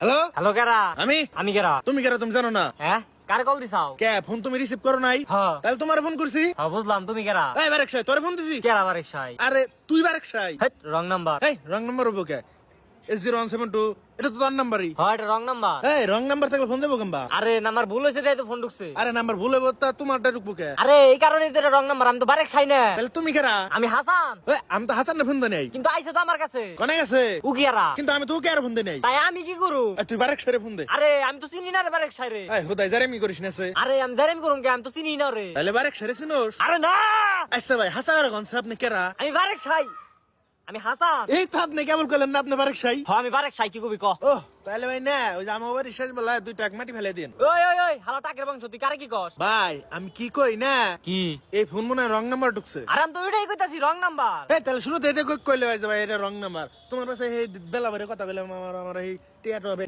Hello hello কেরা? আমি আমি কেরা? তুমি কেরা তুমি জানো না হ্যাঁ, কারে কল দিছাও? কে ফোন তুমি রিসিভ করো নাই হ্যাঁ। তাহলে তোমার ফোন করছি হ্যাঁ বুঝলাম, তুমি কেরা? এই বারেক সাই তোরে ফোন দিছি কেরা বারেক সাই? আরে তুই বারেক সাই হেট, রং নাম্বার। এই রং নাম্বার হবো কে S0172 এটা তো তোর নাম্বারই হ্যাঁ, এটা রং নাম্বার। এই রং নাম্বার থাকলে ফোন যাবো কেমবা আরে নাম্বার ভুল হয়েছে তাই তো ফোন ঢুকছে। আরে নাম্বার ভুল হইব তা তোমারটা ঢুকবো কে আরে এই কারণে তো এটা রং নাম্বার, আমি তো বারেক সাই না। তাহলে তুমি কেরা আমি হাসান। এই, আমি তো হাসান ফোন দেই নাই কিন্তু আইছে তো আমার কাছে। কনে গেছে ও কিয়ারা? কিন্তু আমি তো ওকে আর ফোন দেই নাই তাই আমি কি করু? এই, তুই বারেক সাইরে ফোন দে আরে আমি তো চিনি না রে বারেক সাই রে। এই হুদাই জারে মি করিস না সে আরে আমি জানি করুম কে, আমি তো চিনি না রে। তাহলে বারেক সাইরে চিনোস আরে না, আচ্ছা ভাই হাসা আর গনছে আপনি কেরা আমি বারেক সাই, আমি হাসান। এই তো আপনি কেবল করলেন না আপনি বারেক সাই হ্যাঁ আমি বারেক সাই, কি কবি ক? ও তাহলে ভাই না ওই যে আমার বাড়ির শেষ বেলা 2 টাক মাটি ফেলে দিন ওই ওই ওই হালা টাকের বংশ, তুই কারে কি কস? ভাই আমি কি কই না কি? এই ফোন মনে হয় রং নাম্বার ঢুকছে আরে আমি তো ওইটাই কইতাছি, রং নাম্বার। এই তাহলে শুনো দে কইলে ভাই এটা রং নাম্বার তোমার পাশে এই বেলা ভরে কথা বলে আমার এই টিয়াটো